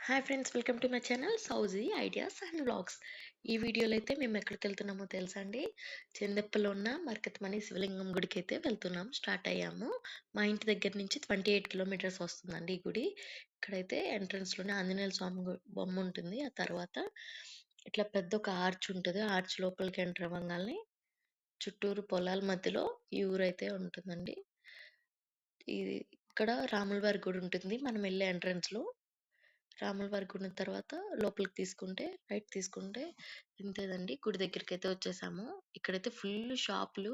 Hi friends, welcome to my channel Sowji ideas and vlogs. ఈ వీడియోలో అయితే మేము ఎక్కడికి వెళ్తున్నామో తెలుసా అండి? చెందెప్పలో ఉన్న మరకతమణి శివలింగం గుడికి అయితే వెళ్తున్నాం. స్టార్ట్ అయ్యాము. మా ఇంటి దగ్గర నుంచి 28 కిలోమీటర్స్ వస్తుందండి ఈ గుడి. ఇక్కడైతే ఎంట్రన్స్లోనే ఆంజనేయ స్వామి బొమ్మ ఉంటుంది. ఆ తర్వాత ఇట్లా పెద్ద ఒక ఆర్చ్ ఉంటుంది. ఆర్చ్ లోపలికి ఎంటర్ అవ్వగానే చుట్టూరు పొలాల మధ్యలో ఈ ఊరైతే ఉంటుందండి. ఇది ఇక్కడ రాముల వారి గుడి ఉంటుంది. మనం వెళ్ళే ఎంట్రన్స్ లో రాముల వారి గుడి తర్వాత లోపలికి తీసుకుంటే రైట్ తీసుకుంటే ఇంతేదండి. గుడి దగ్గరికైతే వచ్చేసాము. ఇక్కడైతే ఫుల్ షాపులు.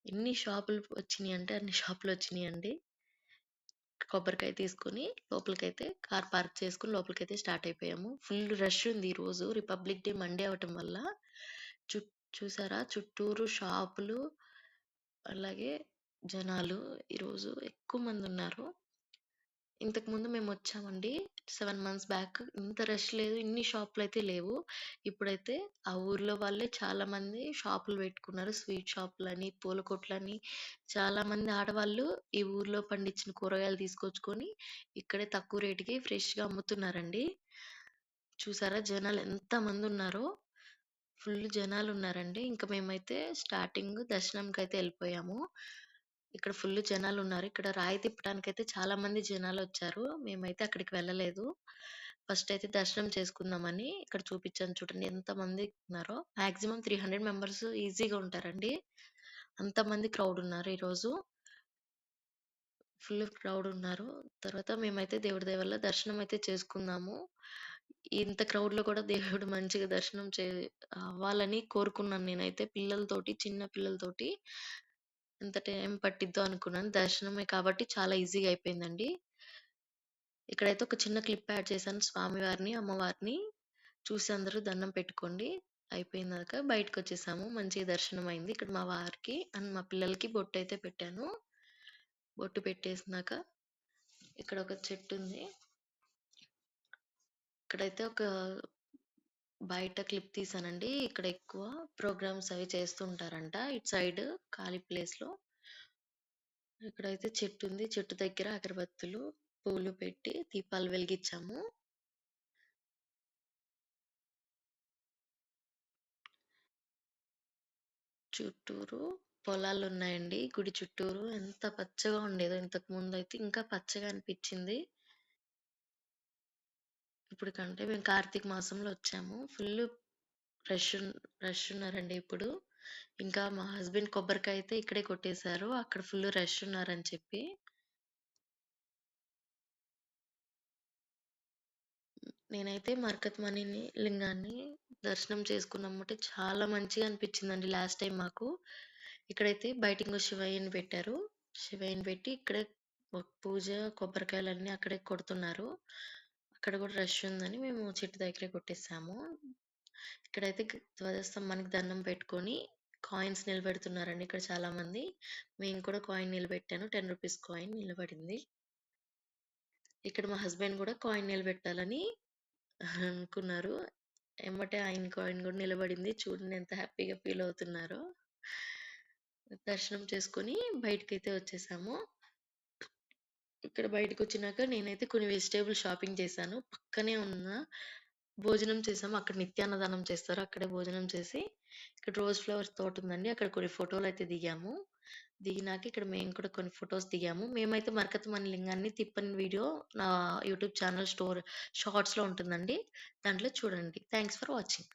ఎన్ని షాపులు వచ్చినాయి అంటే అన్ని షాపులు వచ్చినాయండి. కొబ్బరికాయ తీసుకొని లోపలికైతే కార్ పార్క్ చేసుకొని లోపలికైతే స్టార్ట్ అయిపోయాము. ఫుల్ రష్ ఉంది ఈ రోజు. రిపబ్లిక్ డే మండే అవటం వల్ల చు చూసారా చుట్టూరు షాపులు, అలాగే జనాలు ఈరోజు ఎక్కువ మంది ఉన్నారు. ఇంతకుముందు మేమొచ్చామండి. 7 మంత్స్ బ్యాక్. ఇంత రష్ లేదు. ఇన్ని షాపులయితే లేవు. ఇప్పుడైతే ఆ ఊర్లో వాళ్ళే చాలా మంది షాపులు పెట్టుకున్నారు. స్వీట్ షాపులని, పూల కొట్లని. చాలా మంది ఆడవాళ్ళు ఈ ఊర్లో పండించిన కూరగాయలు తీసుకొచ్చుకొని ఇక్కడే తక్కువ రేటుకి ఫ్రెష్‌గా అమ్ముతున్నారండి. చూసారా జనాలు ఎంతమందున్నారో! ఫుల్ జనాలున్నారండి. ఇంక మేమైతే స్టార్టింగ్ దర్శనంకైతే ఎళ్ళిపోయాము. ఇక్కడ ఫుల్ జనాలున్నారు. ఇక్కడ రాయి తిప్పడానికైతే చాలా మంది జనాలొచ్చారు. మేమైతే అక్కడికి వెళ్ళలేదు. ఫస్ట్ అయితే దర్శనం చేసుకుందామని ఇక్కడ చూపిచ్చాను చూడండి ఎంతమంది ఉన్నారో. మాక్సిమం 300 మెంబర్స్ ఈజీగా ఉంటారండి. అంతమంది క్రౌడ్ ఉన్నారు ఈరోజు. ఫుల్ క్రౌడ్ ఉన్నారు. తర్వాత మేమైతే దేవుడి దయ వల్ల దర్శనం అయితే చేసుకున్నాము. ఇంత క్రౌడ్‌లో కూడా దేవుడు మంచిగా దర్శనం అవ్వాలని కోరుకున్నాను నేనైతే. పిల్లలతోటి, చిన్న పిల్లలతోటి ఎంత టైం పట్టిద్దో అనుకున్నాను. దర్శనమే కాబట్టి చాలా ఈజీగా అయిపోయిందండి. ఇక్కడైతే ఒక చిన్న క్లిప్ యాడ్ చేశాను. స్వామివారిని, అమ్మవారిని చూసి అందరూ దండం పెట్టుకోండి. అయిపోయినాక బయటకొచ్చేసాము. మంచిగా దర్శనం అయింది. ఇక్కడ మా వారికి అండ్ మా పిల్లలకి బొట్టయితే పెట్టాను. బొట్టు పెట్టేసినాక ఇక్కడ ఒక చెట్టుంది. ఇక్కడైతే ఒక బయట క్లిప్ తీసానండి. ఇక్కడ ఎక్కువ ప్రోగ్రామ్స్ అవి చేస్తూ ఉంటారంట. ఇటు సైడ్ ఖాళీ ప్లేస్‌లో. ఇక్కడైతే చెట్టుంది. చెట్టు దగ్గర అగరబత్తులు, పూలు పెట్టి దీపాలు వెలిగిచ్చాము. చుట్టూరు పొలాలున్నాయండి. గుడి చుట్టూరు ఎంత పచ్చగా ఉండేదో ఇంతకుముందయితే ఇంకా పచ్చగా అనిపిచ్చింది. ఇప్పుడు కంటే మేము కార్తీక మాసంలో వచ్చాము. ఫుల్లు రష్ ఉన్నారండి ఇప్పుడు. ఇంకా మా హస్బెండ్ కొబ్బరికాయ అయితే ఇక్కడే కొట్టేశారు. అక్కడ ఫుల్ రష్ ఉన్నారని చెప్పి. నేనైతే మరకతమణిని లింగాన్ని దర్శనం చేసుకున్నామంటే చాలా మంచిగా అనిపించిందండి లాస్ట్ టైం మాకు. ఇక్కడైతే బయట ఇంకో శివయ్యని పెట్టారు. శివయ్యని పెట్టి ఇక్కడే పూజ, కొబ్బరికాయలన్నీ అక్కడే కొడుతున్నారు. అక్కడ కూడా రష్ ఉందని మేము చెట్టు దగ్గరే కొట్టేసాము. ఇక్కడైతే ధ్వజస్తంభానికి దండం పెట్టుకొని కాయిన్స్ నిలబెడుతున్నారండి ఇక్కడ చాలా మంది. మేము కూడా కాయిన్ నిలబెట్టాను. 10 రూపీస్ కాయిన్ నిలబడింది. ఇక్కడ మా హస్బెండ్ కూడా కాయిన్ నిలబెట్టాలని అనుకున్నారు. ఎమ్మటే ఆయన కాయిన్ కూడా నిలబడింది. చూడండి ఎంత హ్యాపీగా ఫీల్ అవుతున్నారో. దర్శనం చేసుకొని బయటికైతే వచ్చేసాము. ఇక్కడ బయటకొచ్చినాక నేనైతే కొన్ని వెజిటబుల్ షాపింగ్ చేశాను. పక్కనే ఉన్న భోజనం చేసాము. అక్కడ నిత్యాన్నదానం చేస్తారు. అక్కడే భోజనం చేసి ఇక్కడ రోజ్ ఫ్లవర్స్ తోటుందండి. అక్కడ కొన్ని ఫోటోలయితే దిగాము. దిగినాక ఇక్కడ మేము కూడా కొన్ని ఫోటోస్ దిగాము. మేమైతే మరకతమణి లింగాన్ని తిప్పని వీడియో నా యూట్యూబ్ ఛానల్ షార్ట్స్‌లో ఉంటుందండి. దాంట్లో చూడండి. Thanks for watching.